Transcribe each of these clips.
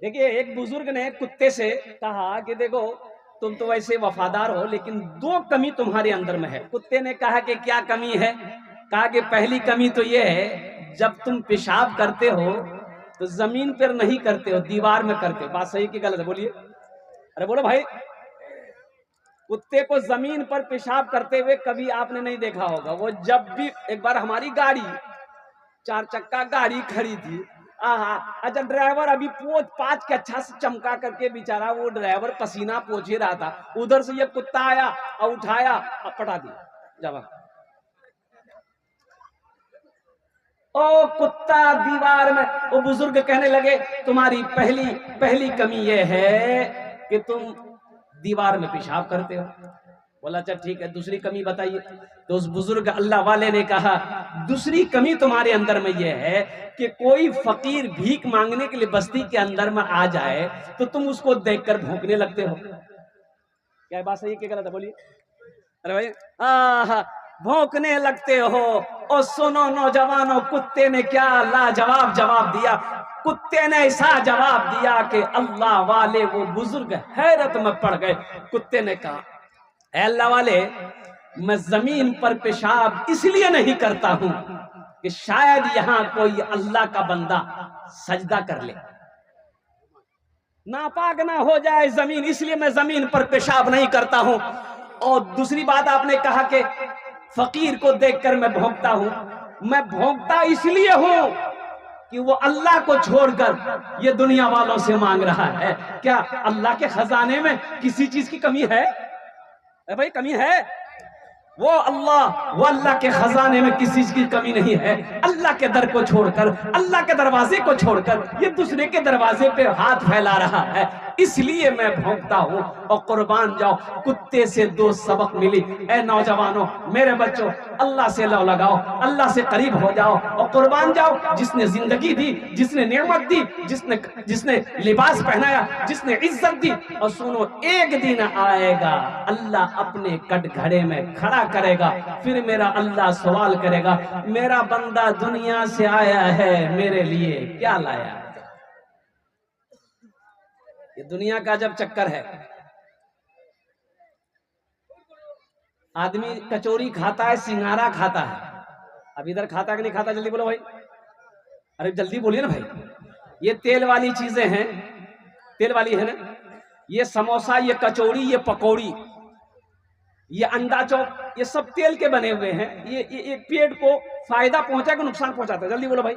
देखिए, एक बुजुर्ग ने कुत्ते से कहा कि देखो, तुम तो वैसे वफादार हो, लेकिन दो कमी तुम्हारे अंदर में है। कुत्ते ने कहा कि क्या कमी है? कहा कि पहली कमी तो ये है, जब तुम पेशाब करते हो तो जमीन पर नहीं करते हो, दीवार में करते हो। बात सही कि गलत है? बोलिए, अरे बोलो भाई। कुत्ते को जमीन पर पेशाब करते हुए कभी आपने नहीं देखा होगा। वो जब भी, एक बार हमारी गाड़ी, 4 चक्का गाड़ी खड़ी थी। आहा, अच्छा ड्राइवर अभी पोछ पाछ के अच्छा से चमका करके, बेचारा वो ड्राइवर पसीना पोछे रहा था, उधर से ये कुत्ता आया और उठाया और पटा दिया जवाब। ओ कुत्ता दीवार में। वो बुजुर्ग कहने लगे, तुम्हारी पहली पहली कमी यह है कि तुम दीवार में पेशाब करते हो। बोला अच्छा ठीक है, दूसरी कमी बताइए। तो उस बुजुर्ग अल्लाह वाले ने कहा, दूसरी कमी तुम्हारे अंदर में यह है कि कोई फकीर भीख मांगने के लिए बस्ती के अंदर में आ जाए तो तुम उसको देखकर भौंकने लगते हो। क्या बात सही कि गलत है? बोलिए। अरे भाई, आहा, भौंकने लगते हो। और सुनो नौजवानों, कुत्ते ने क्या लाजवाब जवाब दिया। कुत्ते ने ऐसा जवाब दिया कि अल्लाह वाले वो बुजुर्ग हैरत में पड़ गए। कुत्ते ने कहा, अल्लाह वाले, मैं जमीन पर पेशाब इसलिए नहीं करता हूं कि शायद यहां कोई अल्लाह का बंदा सजदा कर ले, नापाक ना हो जाए जमीन, इसलिए मैं जमीन पर पेशाब नहीं करता हूं। और दूसरी बात आपने कहा कि फकीर को देखकर मैं भौंकता हूं। मैं भौंकता इसलिए हूं कि वो अल्लाह को छोड़कर ये दुनिया वालों से मांग रहा है। क्या अल्लाह के खजाने में किसी चीज की कमी है? भाई कमी है? वो अल्लाह के खजाने में किसी चीज की कमी नहीं है। अल्लाह के दर को छोड़कर, अल्लाह के दरवाजे को छोड़कर ये दूसरे के दरवाजे पे हाथ फैला रहा है, इसलिए मैं भौंकता हूं। और कुर्बान जाओ, कुत्ते से दो सबक मिली। ए नौजवानों, मेरे बच्चों, अल्लाह से लौ लगाओ, अल्लाह से करीब हो जाओ और कुर्बान जाओ। जिसने जिंदगी दी, जिसने नेमत दी, जिसने लिबास पहनाया, जिसने इज्जत दी। और सुनो, एक दिन आएगा अल्लाह अपने कटघरे में खड़ा करेगा, फिर मेरा अल्लाह सवाल करेगा, मेरा बंदा दुनिया से आया है, मेरे लिए क्या लाया? ये दुनिया का जब चक्कर है। आदमी कचौरी खाता है, सिंगारा खाता है। अब इधर खाता कि नहीं खाता? जल्दी बोलो भाई, अरे जल्दी बोलिए ना भाई। ये तेल वाली चीजें हैं, तेल वाली है ना, ये समोसा, ये कचौड़ी, ये पकौड़ी, ये अंडा चौक, ये सब तेल के बने हुए हैं। ये पेट को फायदा पहुंचा कि नुकसान पहुंचाता है? जल्दी बोलो भाई,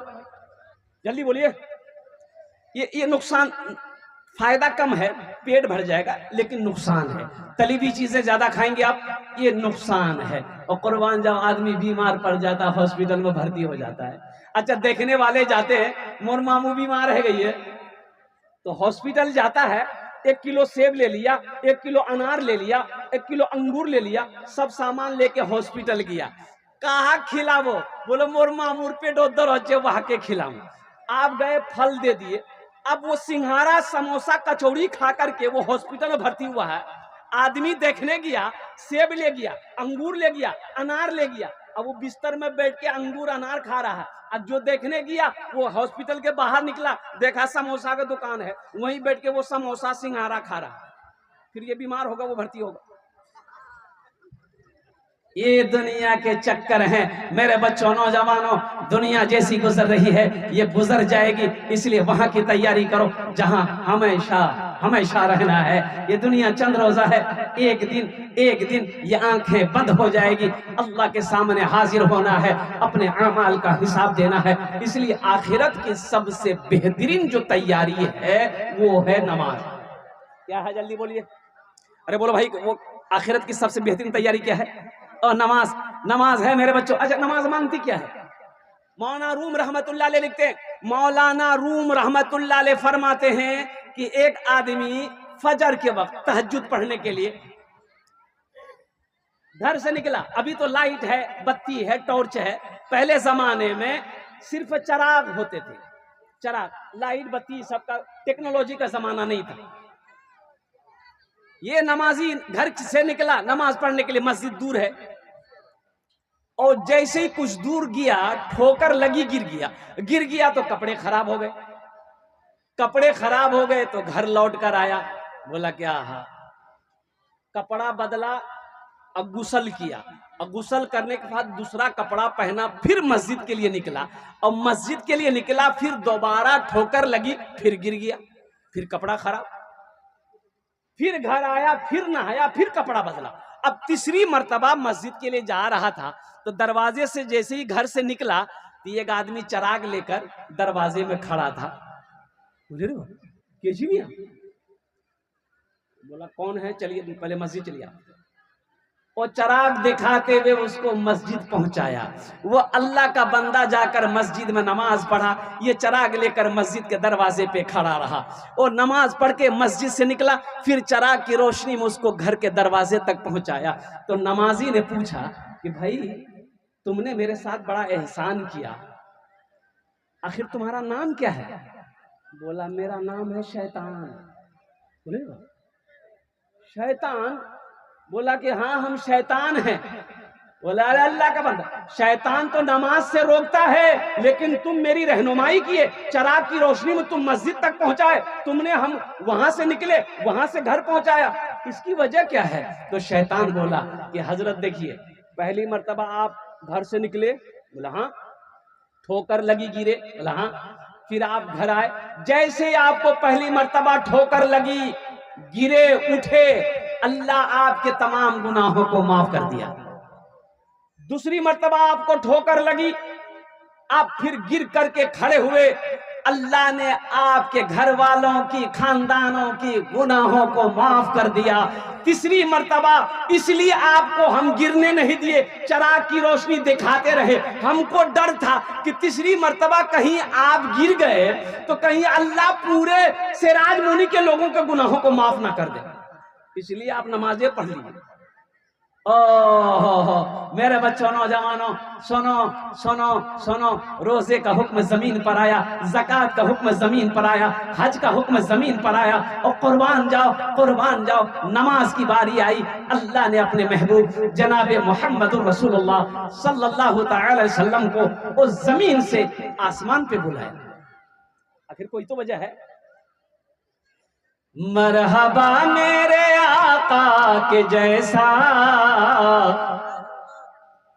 जल्दी बोलिए। ये नुकसान, फायदा कम है, पेट भर जाएगा, लेकिन नुकसान है। तली हुई चीजें ज्यादा खाएंगे आप, ये नुकसान है। और कुर्बान जाओ, आदमी बीमार पड़ जाता, हॉस्पिटल में भर्ती हो जाता है। अच्छा, देखने वाले जाते हैं, मोर मामू बीमार है गई है, तो हॉस्पिटल जाता है, 1 किलो सेब ले लिया, 1 किलो अनार ले लिया, 1 किलो अंगूर ले लिया, सब सामान लेके हॉस्पिटल गया। कहा खिलावो? बोलो मोर मामूर पे डोदर हो, वहां के खिलाओ। आप गए, फल दे दिए। अब वो सिंघारा, समोसा, कचौड़ी खा करके वो हॉस्पिटल में भर्ती हुआ है। आदमी देखने गया, सेब ले गया, अंगूर ले गया, अनार ले गया। अब वो बिस्तर में बैठ के अंगूर अनार खा रहा है। अब जो देखने गया, वो हॉस्पिटल के बाहर निकला, देखा समोसा का दुकान है, वहीं बैठ के वो समोसा सिंघारा खा रहा है। फिर ये बीमार होगा, वो भर्ती होगा। ये दुनिया के चक्कर हैं मेरे बच्चों, नौजवानों। दुनिया जैसी गुजर रही है, ये गुजर जाएगी, इसलिए वहां की तैयारी करो जहां हमेशा हमेशा रहना है। ये दुनिया चंद रोजा है, एक दिन ये आंखें बंद हो जाएगी। अल्लाह के सामने हाजिर होना है, अपने अमाल का हिसाब देना है। इसलिए आखिरत की सबसे बेहतरीन जो तैयारी है वो है नमाज। क्या है? जल्दी बोलिए। अरे बोलो भाई, वो आखिरत की सबसे बेहतरीन तैयारी क्या है? और नमाज। नमाज है मेरे बच्चों। अच्छा, नमाज मांगती क्या है? मौलाना रूम रहमतुल्लाह अलैह लिखते हैं, मौलाना रूम रहमतुल्लाह अलैह फरमाते हैं कि एक आदमी फजर के वक्त तहज्जुद पढ़ने के लिए घर से निकला। अभी तो लाइट है, बत्ती है, टॉर्च है। पहले जमाने में सिर्फ चराग होते थे, चराग, लाइट बत्ती सबका, टेक्नोलॉजी का जमाना नहीं था। ये नमाजी घर से निकला नमाज पढ़ने के लिए, मस्जिद दूर है, और जैसे ही कुछ दूर गया, ठोकर लगी, गिर गया तो कपड़े खराब हो गए। कपड़े खराब हो गए तो घर लौट कर आया, बोला क्या कपड़ा बदला और गुसल किया, और गुसल करने के बाद दूसरा कपड़ा पहना, फिर मस्जिद के लिए निकला, और मस्जिद के लिए निकला, फिर दोबारा ठोकर लगी, फिर गिर गया, फिर कपड़ा खराब, फिर घर आया, फिर नहाया, फिर कपड़ा बदला। अब तीसरी मर्तबा मस्जिद के लिए जा रहा था तो दरवाजे से जैसे ही घर से निकला तो एक आदमी चिराग लेकर दरवाजे में खड़ा था। कैसी भी बोला कौन है, चलिए पहले मस्जिद चलिए। और चिराग दिखाते हुए उसको मस्जिद पहुंचाया। वो अल्लाह का बंदा जाकर मस्जिद में नमाज पढ़ा, ये चिराग लेकर मस्जिद के दरवाजे पे खड़ा रहा और नमाज पढ़ के मस्जिद से निकला, फिर चिराग की रोशनी में उसको घर के दरवाजे तक पहुंचाया। तो नमाजी ने पूछा कि भाई तुमने मेरे साथ बड़ा एहसान किया, आखिर तुम्हारा नाम क्या है? बोला मेरा नाम है शैतान। बोले शैतान? बोला कि हाँ हम शैतान हैं। बोला अरे अल्लाह का बंदा, शैतान तो नमाज से रोकता है, लेकिन तुम मेरी रहनुमाई किए, चिराग की रोशनी में तुम मस्जिद तक पहुंचाए, तुमने हम वहां से निकले, वहां से घर पहुंचाया, इसकी वजह क्या है? तो शैतान बोला कि हजरत देखिए, पहली मर्तबा आप घर से निकले, बोला हाँ, ठोकर लगी, गिरे, बोला हाँ, फिर आप घर आए, जैसे आपको पहली मर्तबा ठोकर लगी, गिरे, उठे, अल्लाह आपके तमाम गुनाहों को माफ कर दिया। दूसरी मर्तबा आपको ठोकर लगी, आप फिर गिर करके खड़े हुए, अल्लाह ने आपके घर वालों की, खानदानों की गुनाहों को माफ कर दिया। तीसरी मर्तबा इसलिए आपको हम गिरने नहीं दिए, चिराग की रोशनी दिखाते रहे, हमको डर था कि तीसरी मर्तबा कहीं आप गिर गए तो कहीं अल्लाह पूरे सिराज मुनि के लोगों के गुनाहों को माफ ना कर दे, इसलिए आप नमाजें पढ़ लीजिए। ओहो मेरे बच्चों, नौजवानों, सुनो सुनो सुनो, रोजे का हुक्म जमीन पर आया, ज़कात का हुक्म जमीन पर आया, हज का हुक्म जमीन पर आया, और कुर्बान जाओ, कुर्बान जाओ। नमाज की बारी आई, अल्लाह ने अपने महबूब जनाब मोहम्मद रसूलुल्लाह सल्लल्लाहु तआला अलैहि वसल्लम को उस जमीन से आसमान पे बुलाया। आखिर कोई तो वजह है। मरहबा मेरे आका के जैसा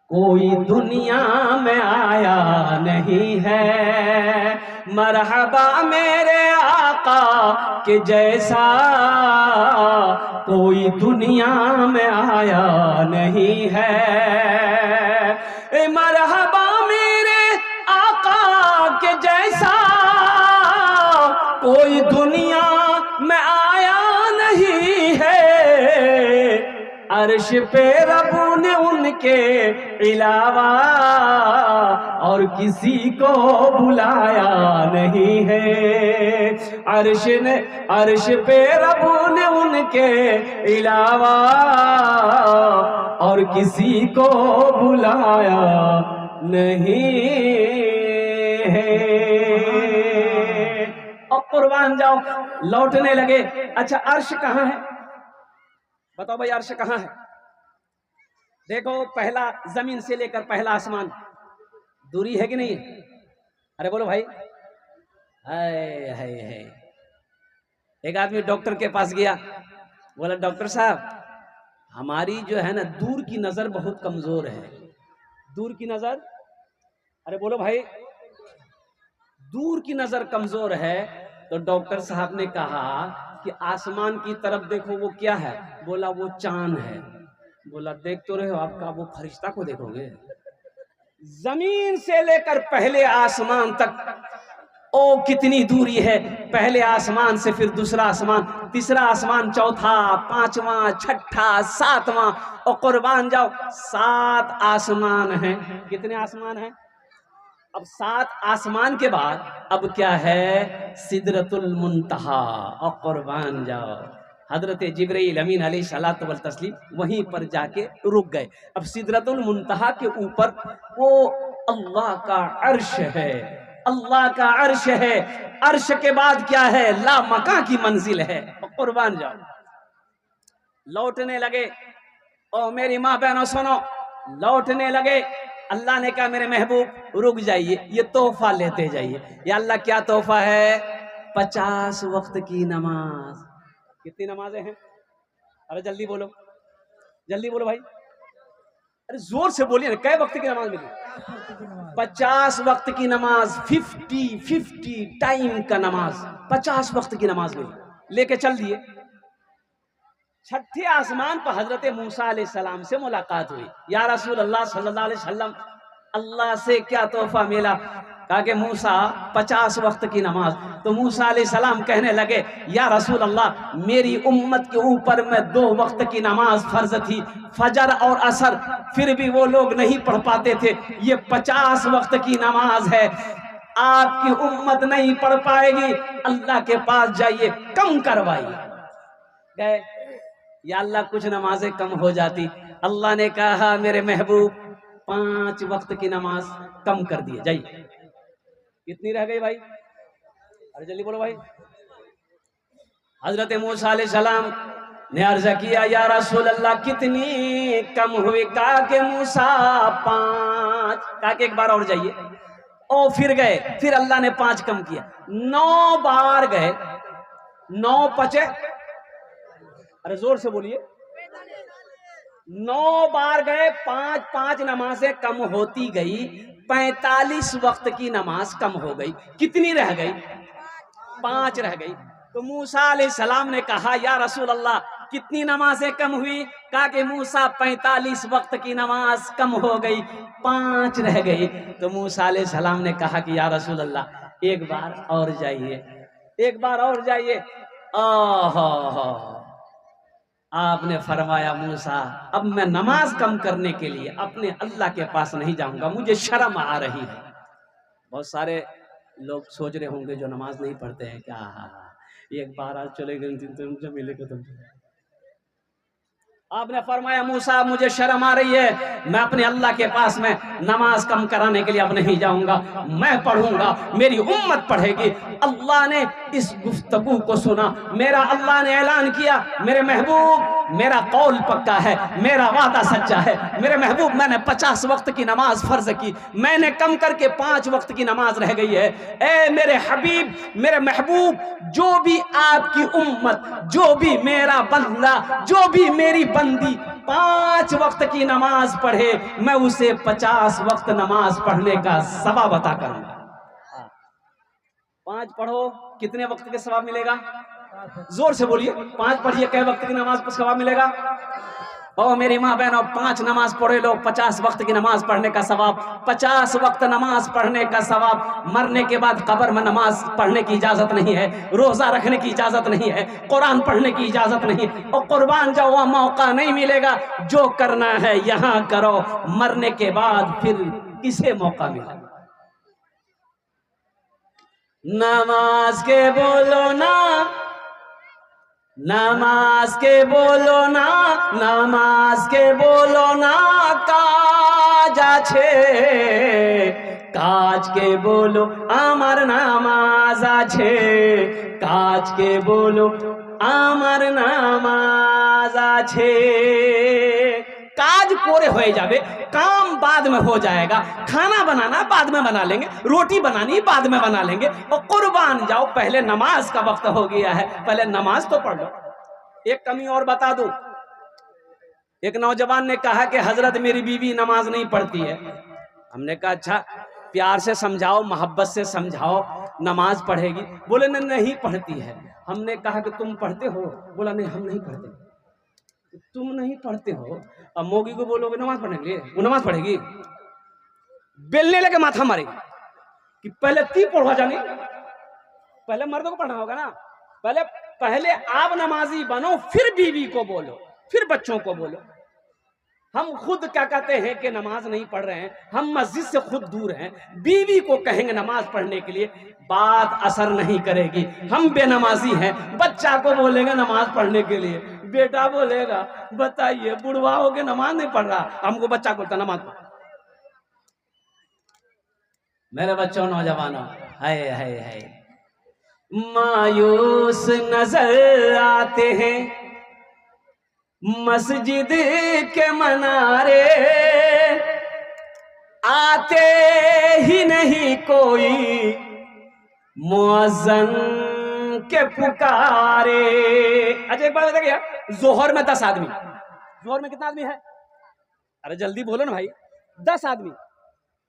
कोई दुनिया में आया नहीं है, मरहबा मेरे आका के जैसा कोई दुनिया में आया नहीं है, मरहबा मेरे आका के जैसा कोई दुनिया में आया नहीं है, अर्श पे रब ने उनके अलावा और किसी को बुलाया नहीं है, अर्श पे रब ने उनके अलावा और किसी को बुलाया नहीं है। और कुर्बान जाओ, लौटने लगे। अच्छा अर्श कहाँ है? बताओ भाई अर्श कहाँ है? देखो पहला जमीन से लेकर पहला आसमान दूरी है कि नहीं? अरे बोलो भाई। हाय हाय हाय। एक आदमी डॉक्टर के पास गया, बोला डॉक्टर साहब हमारी जो है ना दूर की नजर बहुत कमजोर है। दूर की नजर? अरे बोलो भाई, दूर की नजर कमजोर है। तो डॉक्टर साहब ने कहा कि आसमान की तरफ देखो, वो क्या है? बोला वो चांद है। बोला देख तो रहे हो, आपका वो फरिश्ता को देखोगे? जमीन से लेकर पहले आसमान तक ओ कितनी दूरी है। पहले आसमान से फिर दूसरा आसमान, तीसरा आसमान, चौथा, पांचवा, छठा, सातवां, और कुर्बान जाओ 7 आसमान हैं। कितने आसमान हैं? अब 7 आसमान के बाद अब क्या है? सिदरतुल मुंतहा। और कुर्बान जाओ हजरत जिब्रील अमीन अलैहिस्सलातु वल तस्लीम वहीं पर जाके रुक गए। अब सिदरतुल मुंतहा के ऊपर वो अल्लाह का अर्श है, अल्लाह का अर्श है। अर्श के बाद क्या है? ला मका की मंजिल है। और कुर्बान जाओ लौटने लगे। और मेरी माँ बहनों सुनो, लौटने लगे। अल्लाह ने कहा मेरे महबूब रुक जाइए, ये तोहफा लेते जाइए। या अल्लाह क्या तोहफा है? 50 वक्त की नमाज। कितनी नमाजें हैं? अरे जल्दी बोलो भाई, अरे जोर से बोलिए ना, कै वक्त की नमाज मिली? 50 वक्त की नमाज, 50 टाइम का नमाज, 50 वक्त की नमाज मिली। लेके चल दिए। छठे आसमान पर हजरत मूसा अलैहिस्सलाम से मुलाकात हुई। या रसूल अल्लाह सल्लल्लाहु अलैहि वसल्लम, अल्लाह से क्या तोहफा मिला? कहा कि मूसा 50 वक्त की नमाज। तो मूसा अलैहिस्सलाम कहने लगे, या रसूल अल्लाह, मेरी उम्मत के ऊपर में 2 वक्त की नमाज फर्ज थी, फजर और असर, फिर भी वो लोग नहीं पढ़ पाते थे। ये 50 वक्त की नमाज है, आपकी उम्मत नहीं पढ़ पाएगी, अल्लाह के पास जाइए, कम करवाइए। गए, या अल्लाह कुछ नमाजें कम हो जाती। अल्लाह ने कहा, मेरे महबूब 5 वक्त की नमाज कम कर दिए, जाइए। कितनी रह गई भाई? अरे जल्दी बोलो भाई। हजरत मूसा अलैहिस्सलाम ने अर्ज किया, या रसूल अल्लाह कितनी कम हुई? कहा कि मूसा 5। कहा कि एक बार और जाइए। और फिर गए, फिर अल्लाह ने 5 कम किया। 9 बार गए, 9 पचे, अरे जोर से बोलिए, 9 बार गए, 5 नमाजें कम होती गई, 45 वक्त की नमाज कम हो गई। कितनी रह गई? 5 रह गई। तो मूसा अलैहिस्सलाम ने कहा, या रसूल अल्लाह कितनी नमाजें कम हुई? कहा कि मूसा 45 वक्त की नमाज कम हो गई, 5 रह गई। तो मूसा अलैहिस्सलाम ने कहा कि या रसूल अल्लाह एक बार और जाइए, एक बार और जाइए। आपने फरमाया, मूसा अब मैं नमाज कम करने के लिए अपने अल्लाह के पास नहीं जाऊंगा, मुझे शर्म आ रही है। बहुत सारे लोग सोच रहे होंगे जो नमाज नहीं पढ़ते हैं, क्या एक बार आज चले गए तुमसे मिले को तुमसे। आपने फरमाया, मूसा मुझे शर्म आ रही है, मैं अपने अल्लाह के पास में नमाज कम कराने के लिए अब नहीं जाऊंगा, मैं पढ़ूंगा, मेरी उम्मत पढ़ेगी। अल्लाह ने इस गुफ्तगू को सुना, मेरा अल्लाह ने ऐलान किया, मेरे महबूब मेरा कौल पक्का है, मेरा वादा सच्चा है, मेरे महबूब मैंने 50 वक्त की नमाज फर्ज की, मैंने कम करके 5 वक्त की नमाज रह गई है। ए मेरे हबीब, मेरे महबूब, जो भी आपकी उम्मत, जो भी मेरा बंदा, जो भी मेरी बंदी 5 वक्त की नमाज पढ़े, मैं उसे 50 वक्त नमाज पढ़ने का सवाब अता करूंगा। 5 पढ़ो, कितने वक्त के सवाब मिलेगा? जोर से बोलिए, 5 पढ़िए, कै वक्त की नमाज पर सवाब मिलेगा? ओ मेरी माँ बहनों, 5 नमाज पढ़े लोग, 50 वक्त की नमाज पढ़ने का सवाब, 50 वक्त नमाज पढ़ने का सवाब। मरने के बाद कब्र में नमाज पढ़ने की इजाजत नहीं है, रोजा रखने की इजाजत नहीं है, कुरान पढ़ने की इजाजत नहीं, और कुर्बान जाओ, मौका नहीं मिलेगा। जो करना है यहाँ करो, मरने के बाद फिर किसे मौका मिलेगा? नमाज के बोलो ना, नमाज के बोलो ना, नमाज के बोलो ना, काज आछे, काज के बोलो आमार नामाज आछे, काज के बोलो आमार नामाज आछे। काज कोरे हो जावे, काम बाद में हो जाएगा, खाना बनाना बाद में बना लेंगे, रोटी बनानी बाद में बना लेंगे, और कुर्बान जाओ, पहले नमाज का वक्त हो गया है, पहले नमाज तो पढ़ लो। एक कमी और बता दूं, एक नौजवान ने कहा कि हजरत मेरी बीवी नमाज नहीं पढ़ती है। हमने कहा अच्छा, प्यार से समझाओ, मोहब्बत से समझाओ, नमाज पढ़ेगी। बोले नहीं पढ़ती है। हमने कहा कि तुम पढ़ते हो? बोला नहीं, हम नहीं पढ़ते। तुम नहीं पढ़ते हो, अब मोगी को बोलोगे नमाज पढ़ने के लिए, वो नमाज पढ़ेगी? बेलने लगे माथा मारेगी कि पहले ती पढ़वा जानी, पहले मर्दों को पढ़ना होगा ना, पहले आप नमाजी बनो, फिर बीवी को बोलो, फिर बच्चों को बोलो। हम खुद क्या कहते हैं कि नमाज नहीं पढ़ रहे हैं, हम मस्जिद से खुद दूर हैं, बीवी को कहेंगे नमाज पढ़ने के लिए, बात असर नहीं करेगी। हम बेनमाजी हैं, बच्चा को बोलेंगे नमाज पढ़ने के लिए, बेटा बोलेगा बताइए बुढ़वा हो के नमाज नहीं पढ़ रहा, हमको बच्चा बोलता नमाज पढ़। मेरे बच्चों, नौजवानों, हाय हाय हाय, मायूस नजर आते हैं मस्जिद के मनारे, आते ही नहीं कोई मुअज्जन के पुकारे। अच्छा एक बार बता गया, जोहर में 10 आदमी, जोहर में कितना आदमी है? अरे जल्दी बोलो ना भाई, 10 आदमी।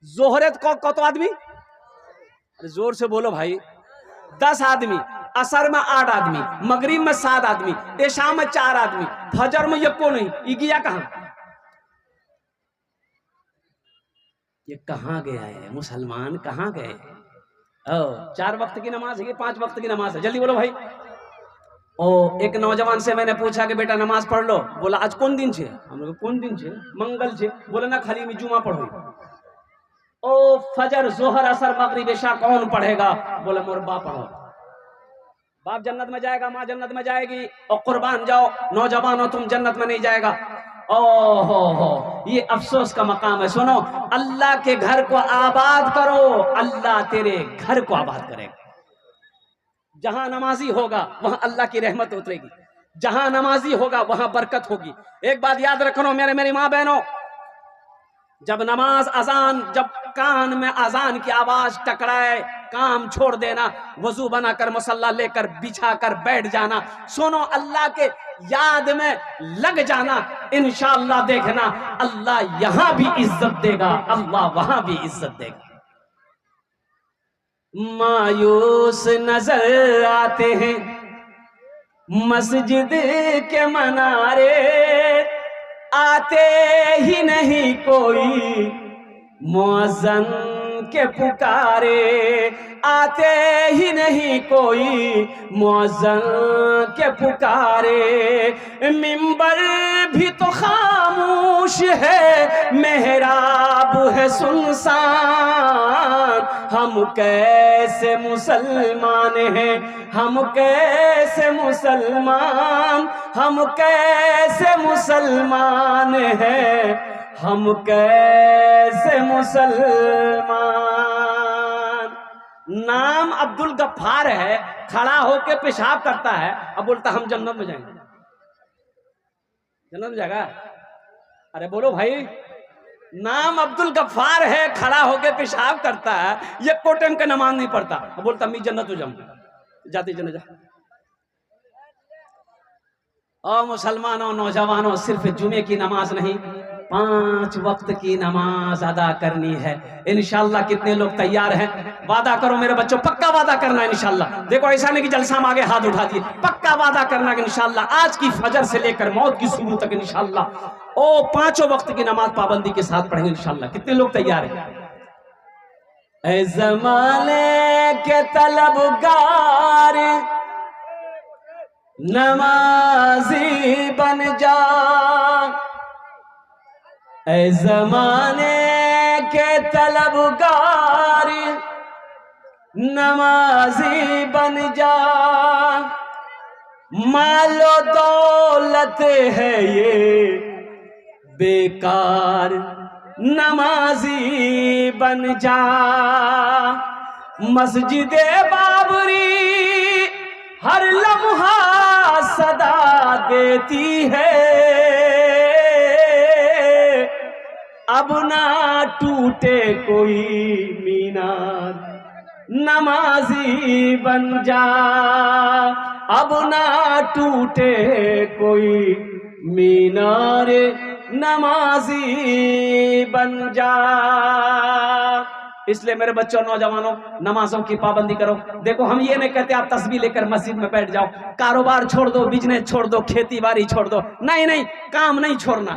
जोहरे को तो आदमी, अरे जोर से बोलो भाई, 10 आदमी। असर में 8 आदमी, मगरिब में 7 आदमी, इशा में 4 आदमी, फजर में ये को नहीं, ये गया कहां? ये कहां गया है? मुसलमान कहां गए? 4 वक्त की नमाज है कि 5 वक्त की नमाज है? जल्दी बोलो भाई। एक नौजवान से मैंने पूछा कि बेटा नमाज पढ़ लो, बोला आज कौन दिन छे? हम लोग कौन दिन छे? मंगल छे। बोला ना खाली में जुमा पढ़ो। ओ फजर जोहर असर मगरिब इशा कौन पढ़ेगा? बोला मोर बाप पढ़ो। बाप जन्नत में जाएगा, माँ जन्नत में जाएगी, और कुर्बान जाओ नौजवान हो तुम जन्नत में नहीं जाएगा। हो ये अफसोस का मकाम है। सुनो, अल्लाह के घर को आबाद करो, अल्लाह तेरे घर को आबाद करेगा। जहां नमाजी होगा वहां अल्लाह की रहमत उतरेगी, जहां नमाजी होगा वहां बरकत होगी। एक बात याद रखो मेरी माँ बहनों, जब नमाज अजान, जब कान में अजान की आवाज टकराए, काम छोड़ देना, वजू बनाकर मुसल्ला लेकर बिछा कर बैठ जाना, सुनो अल्लाह के याद में लग जाना। इंशाअल्लाह देखना अल्लाह यहां भी इज्जत देगा, अल्लाह वहां भी इज्जत देगा। मायूस नजर आते हैं मस्जिद के मनारे, आते ही नहीं कोई मुअज्जिन के पुकारे, आते ही नहीं कोई मुअज्जिन के पुकारे। मिंबर भी तो खामोश है, मेहराब है सुनसान, हम कैसे मुसलमान हैं, हम कैसे मुसलमान, हम कैसे मुसलमान हैं, हम कैसे मुसलमान। नाम अब्दुल गफ्फार है, खड़ा होके पेशाब करता है, अब बोलता हम जन्नत में जाएंगे। जन्नत में जाएगा? अरे बोलो भाई, नाम अब्दुल गफ्फार है, खड़ा होके पेशाब करता है, ये कोटम का नमाज नहीं पढ़ता, अब बोलता मैं जन्नत हो जाऊंगा। जाती जन्नत जा। और मुसलमानों नौजवानों, सिर्फ जुमे की नमाज नहीं, 5 वक्त की नमाज अदा करनी है। इंशाअल्लाह कितने लोग तैयार हैं? वादा करो मेरे बच्चों, पक्का वादा करना है इंशाअल्लाह। देखो ऐसा नहीं कि जलसा में आगे हाथ उठा दिए, पक्का वादा करना कि इंशाअल्लाह आज की फजर से लेकर मौत की सुबह तक इंशाअल्लाह 5 वक्त की नमाज पाबंदी के साथ पढ़ेंगे इंशाअल्लाह। कितने लोग तैयार हैं? ऐ ज़माने के तलबगार नमाजी बन जा, ऐ ज़माने के तलबगार नमाजी बन जा। मालो दौलत है ये बेकार, नमाजी बन जा। मस्जिदे बाबरी हर लम्हा सदा देती है, अब ना टूटे कोई मीनार, नमाजी बन जा। अब ना टूटे कोई मीनार, नमाजी बन जा। इसलिए मेरे बच्चों नौजवानों, नमाजों की पाबंदी करो। देखो हम ये नहीं कहते आप तस्बीह लेकर मस्जिद में बैठ जाओ, कारोबार छोड़ दो, बिजनेस छोड़ दो, खेती बाड़ी छोड़ दो, नहीं नहीं, काम नहीं छोड़ना।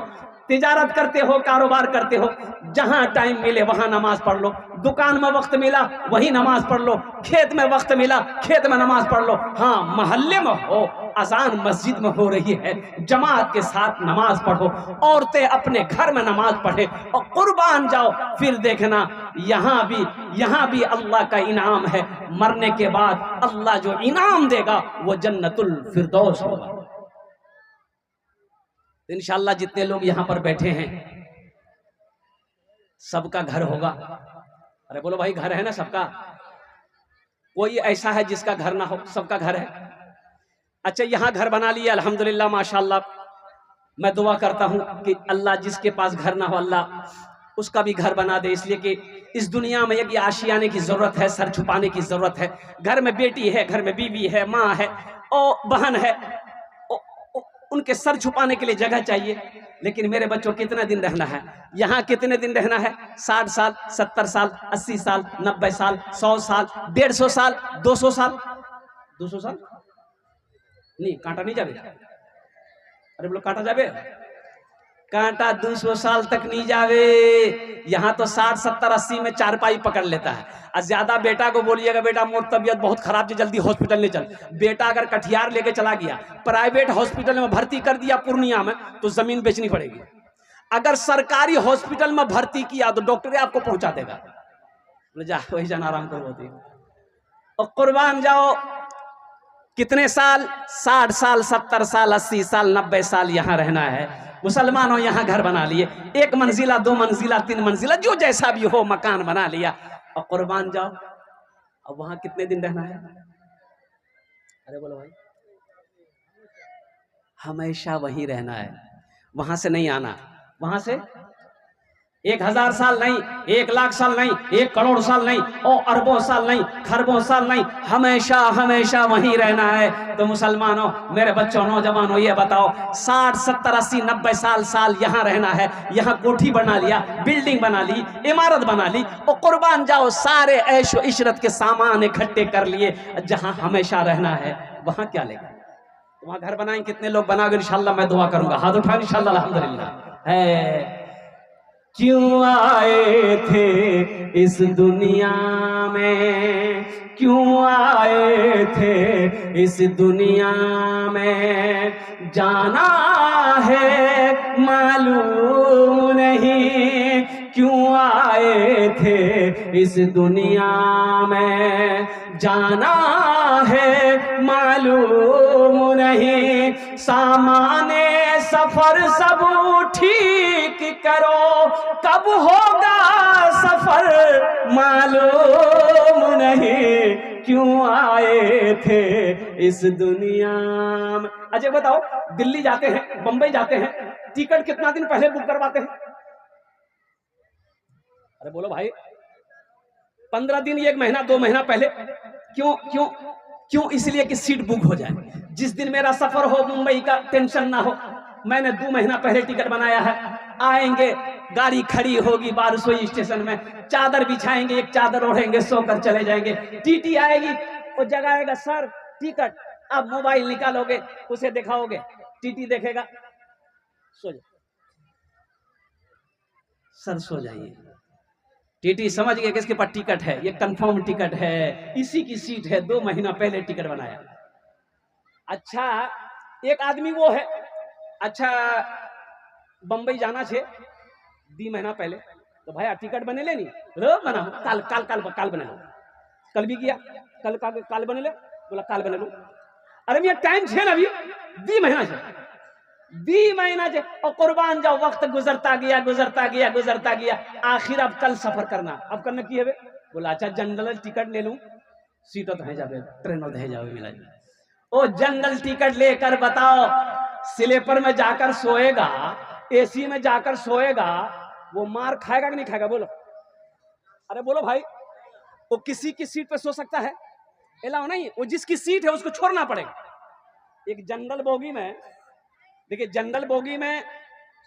तिजारत करते हो, कारोबार करते हो, जहां टाइम मिले वहां नमाज पढ़ लो। दुकान में वक्त मिला वही नमाज पढ़ लो, खेत में वक्त मिला खेत में नमाज पढ़ लो। हाँ, मोहल्ले में हो, अजान मस्जिद में हो रही है, जमात के साथ नमाज पढ़ो। औरतें अपने घर में नमाज पढ़े और कुर्बान जाओ, फिर देखना यहाँ भी अल्लाह का इनाम है। मरने के बाद अल्लाह जो इनाम देगा वो जन्नतुल फिरदौस होगा। इंशाअल्लाह जितने लोग यहाँ पर बैठे हैं सबका घर होगा। अरे बोलो भाई, घर है ना सबका? कोई ऐसा है जिसका घर ना हो? सबका घर है। अच्छा, यहाँ घर बना लिया अल्हम्दुलिल्लाह माशाअल्लाह। मैं दुआ करता हूँ कि अल्लाह जिसके पास घर ना हो, अल्लाह उसका भी घर बना दे, इसलिए कि इस दुनिया में एक आशियाने की जरूरत है, सर छुपाने की जरूरत है। घर में बेटी है, घर में बीवी है, माँ है और बहन है, उनके सर छुपाने के लिए जगह चाहिए। लेकिन मेरे बच्चों कितने दिन रहना है यहाँ, कितने दिन रहना है? 60 साल, 70 साल, 80 साल, 90 साल, 100 साल, 150 साल, 200 साल। 200 साल नहीं, कांटा नहीं जावे। अरे बोलो कांटा जावे, कांटा 200 साल तक नहीं जावे। यहाँ तो 60, 70, 80 में चारपाई पकड़ लेता है। और ज्यादा बेटा को बोलिएगा बेटा मोर तबियत बहुत खराब है, जल्दी हॉस्पिटल ले चल। बेटा अगर कटिहार लेके चला गया, प्राइवेट हॉस्पिटल में भर्ती कर दिया पूर्णिया में, तो जमीन बेचनी पड़ेगी। अगर सरकारी हॉस्पिटल में भर्ती किया तो डॉक्टर आपको पहुंचा देगा, जा वही जाना आराम करो होती। और कुर्बान जाओ कितने साल? 60 साल, 70 साल, 80 साल, 90 साल यहाँ रहना है। मुसलमानों यहाँ घर बना लिए, 1 मंजिला, 2 मंजिला, 3 मंजिला, जो जैसा भी हो मकान बना लिया। और कुर्बान जाओ, अब वहां कितने दिन रहना है? अरे बोलो भाई, हमेशा वहीं रहना है, वहां से नहीं आना। वहां से 1000 साल नहीं, 1 लाख साल नहीं, 1 करोड़ साल नहीं, और अरबों साल नहीं, खरबों साल नहीं, हमेशा हमेशा वहीं रहना है। तो मुसलमानों, मेरे बच्चों, नौजवानों, ये बताओ 60, 70, 80, 90 साल यहाँ रहना है। यहाँ कोठी बना लिया, बिल्डिंग बना ली, इमारत बना ली, और कुर्बान जाओ सारे ऐशो इशरत के सामान इकट्ठे कर लिए। जहां हमेशा रहना है वहां क्या लेगा? वहां घर बनाएंगे, कितने लोग बनाओगे? इंशाल्लाह मैं दुआ करूंगा, हाथ उठा इंशाल्लाह, अल्हम्दुलिल्लाह। है क्यों आए थे इस दुनिया में, क्यों आए थे इस दुनिया में, जाना है मालूम नहीं। क्यों आए थे इस दुनिया में, जाना है मालूम नहीं। सामाने सफर सब ठीक करो, कब होगा सफर मालूम नहीं। क्यों आए थे इस दुनिया में? अच्छा बताओ, दिल्ली जाते हैं, बंबई जाते हैं, टिकट कितना दिन पहले बुक करवाते हैं? अरे बोलो भाई, 15 दिन, 1 महीना, 2 महीना पहले। क्यों क्यों क्यों? इसलिए कि सीट बुक हो जाए। जिस दिन मेरा सफर हो मुंबई का, टेंशन ना हो, मैंने 2 महीना पहले टिकट बनाया है। आएंगे, गाड़ी खड़ी होगी बारसोई स्टेशन में, चादर बिछाएंगे, एक चादर ओढ़ेंगे, सोकर चले जाएंगे। टीटी आएगी, वो जगाएगा, सर टिकट। आप मोबाइल निकालोगे, उसे दिखाओगे, टीटी देखेगा, सो जाओ सर, सो जाइए। टीटी समझ गए किसके पास टिकट है, ये कंफर्म टिकट है, इसी की सीट है, 2 महीना पहले टिकट बनाया। अच्छा, एक आदमी वो है, अच्छा बंबई जाना छे 2 महीना पहले, तो भाई टिकट बने लेनी रो बना, काल काल काल काल बने लो। कल भी किया, कल काल बने ले, बोला काल बने लो। अरे भैया टाइम छे ना, अभी 2 महीना छे, 2 महीना छे। और कुर्बान जाओ, वक्त गुजरता गया, गुजरता गया, गुजरता गया। आखिर अब कल सफर करना, अब करना की है? बोला अच्छा जनरल टिकट ले लूं, सीट तो है जावे, ट्रेन है जावे मिला। ओ जनरल टिकट लेकर बताओ, स्लीपर में जाकर सोएगा, एसी में जाकर सोएगा, वो मार खाएगा कि नहीं खाएगा? बोलो, अरे बोलो भाई। वो किसी की सीट पे सो सकता है? एलाओ नहीं, वो जिसकी सीट है उसको छोड़ना पड़ेगा। एक जनरल बोगी में, देखिए जनरल बोगी में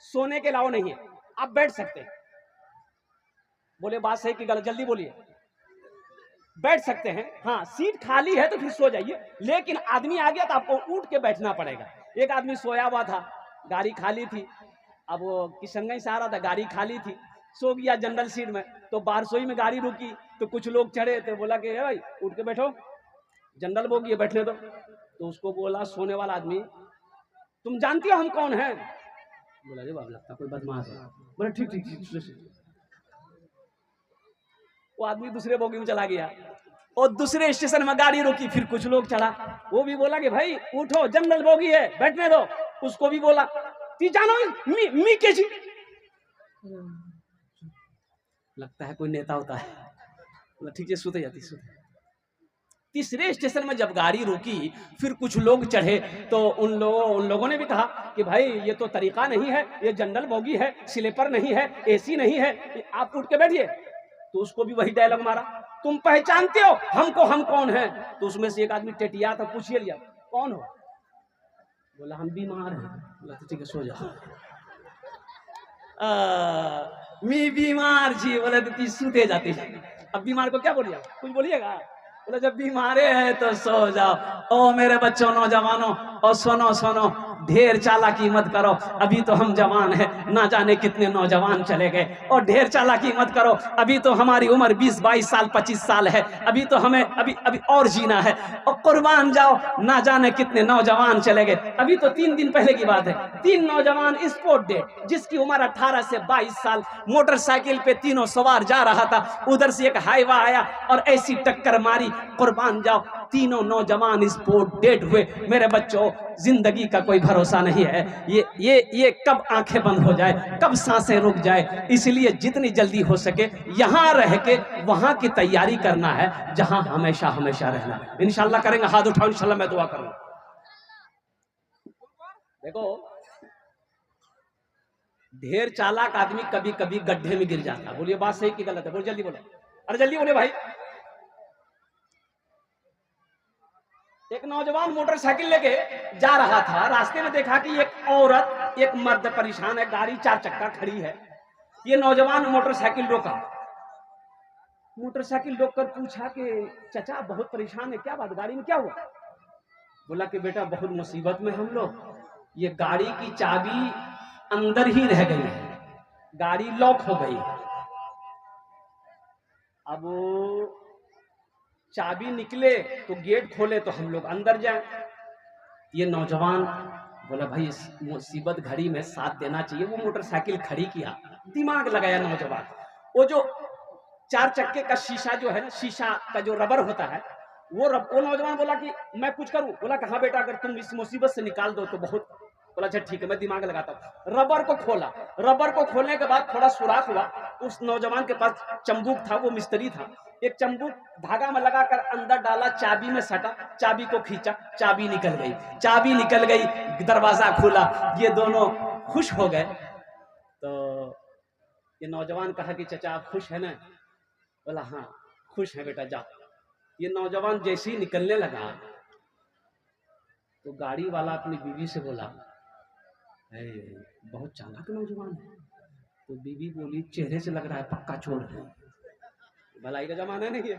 सोने के अलावा नहीं है, आप बैठ सकते हैं। बोले बात सही कि गलत? जल्दी बोलिए। बैठ सकते हैं, हाँ, सीट खाली है तो फिर सो जाइए, लेकिन आदमी आ गया तो आपको उठ के बैठना पड़ेगा। एक आदमी सोया हुआ था, गाड़ी खाली थी, अब वो किशनगंज से आ रहा था, गाड़ी खाली थी, सो गया जनरल सीट में। तो बारसोई में गाड़ी रुकी तो कुछ लोग चढ़े, तो बोला कि भाई उठ के बैठो, जनरल बोगी है, बैठने दो। तो उसको बोला सोने वाला आदमी, तुम जानती हो हम कौन हैं? बोला रे बाप, लगता कोई बदमाश है। बोला ठीक ठीक ठीक। वो आदमी दूसरे बोगी में चला गया, और दूसरे स्टेशन में गाड़ी रोकी, फिर कुछ लोग चढ़ा, वो भी बोला कि भाई उठो, जनरल बोगी है, बैठने दो। उसको भी बोला ती जानो मी के जी, लगता है कोई नेता होता है। बोला ठीक है, सुते जाती सुते। तीसरे स्टेशन में जब गाड़ी रुकी, फिर कुछ लोग चढ़े, तो उन लोगों ने भी कहा कि भाई ये तो तरीका नहीं है, ये जनरल बोगी है, स्लीपर नहीं है, एसी नहीं है, आप उठ के बैठिए। तो उसको भी वही डायलॉग मारा, तुम पहचानते हो हमको, हम कौन है? तो उसमें से एक आदमी टेटिया था, पूछिए लिया कौन हो? बोला हम बीमार हैं। बोला तो ठीक है सो जाओ। मी बीमार जी। बोले तो ती सूते जाती है। अब बीमार को क्या बोलिए, कुछ बोलिएगा? बोले जब बीमारे हैं तो सो जाओ। ओ मेरे बच्चों, नौजवानों, और सुनो सुनो, ढेर चालाकी मत करो, अभी तो हम जवान हैं, ना जाने कितने नौजवान चले गए। और ढेर चालाकी मत करो, अभी तो हमारी उम्र 20-22 साल 25 साल है, अभी तो हमें अभी अभी और जीना है। और कुर्बान जाओ, ना जाने कितने नौजवान चले गए। अभी तो 3 दिन पहले की बात है, 3 नौजवान स्पोर्ट डेट, जिसकी उम्र 18 से 22 साल, मोटरसाइकिल पे तीनों सवार जा रहा था, उधर से एक हाईवा आया और ऐसी टक्कर मारी, कुर्बान जाओ, तीनों नौजवान स्पोर्ट डेट हुए। मेरे बच्चों, जिंदगी का कोई भरोसा नहीं है, ये कब आंखें बंद हो जाए, कब सांसें रुक जाए। इसलिए जितनी जल्दी हो सके यहां रह के वहां की तैयारी करना है, जहां हमेशा हमेशा रहना है। इंशाल्लाह करेंगे, हाथ उठाओ, इंशाल्लाह मैं दुआ करूंगा। देखो, ढेर चालाक आदमी कभी कभी गड्ढे में गिर जाता। बोलिए बात सही कि गलत है? बोल जल्दी बोलो, अरे जल्दी बोले भाई। एक नौजवान मोटरसाइकिल लेके जा रहा था, रास्ते में देखा कि एक औरत एक मर्द परेशान है, गाड़ी 4 चक्का खड़ी है। ये नौजवान मोटरसाइकिल रोका, मोटरसाइकिल रोक कर पूछा कि चचा बहुत परेशान है, क्या बात, गाड़ी में क्या हुआ? बोला कि बेटा बहुत मुसीबत में हम लोग, ये गाड़ी की चाबी अंदर ही रह गई है, गाड़ी लॉक हो गई। अब चाबी निकले तो गेट खोले तो हम लोग अंदर जाए। ये नौजवान बोला भाई इस मुसीबत घड़ी में साथ देना चाहिए। वो मोटरसाइकिल खड़ी किया, दिमाग लगाया नौजवान। वो जो 4 चक्के का शीशा जो है ना, शीशा का जो रबर होता है, वो नौजवान बोला कि मैं कुछ करूं? बोला कि हाँ बेटा, अगर तुम इस मुसीबत से निकाल दो तो बहुत। बोला अच्छा ठीक है, मैं दिमाग लगाता हूँ। रबर को खोला, रबर को खोलने के बाद थोड़ा सुराख हुआ। उस नौजवान के पास चंबुक था, वो मिस्त्री था, एक चंबुक धागा में लगाकर अंदर डाला, चाबी में सटा, चाबी को खींचा, चाबी निकल गई, चाबी निकल गई, दरवाजा खुला। ये दोनों खुश हो गए। तो ये नौजवान कहा कि चचा आप खुश है ना? बोला हाँ खुश है बेटा, जाओ। ये नौजवान जैसे ही निकलने लगा तो गाड़ी वाला अपनी बीवी से बोला, बहुत चालाक नौजवान है। तो बीवी बोली, चेहरे से लग रहा है पक्का चोर है। भलाई का जमाना नहीं है।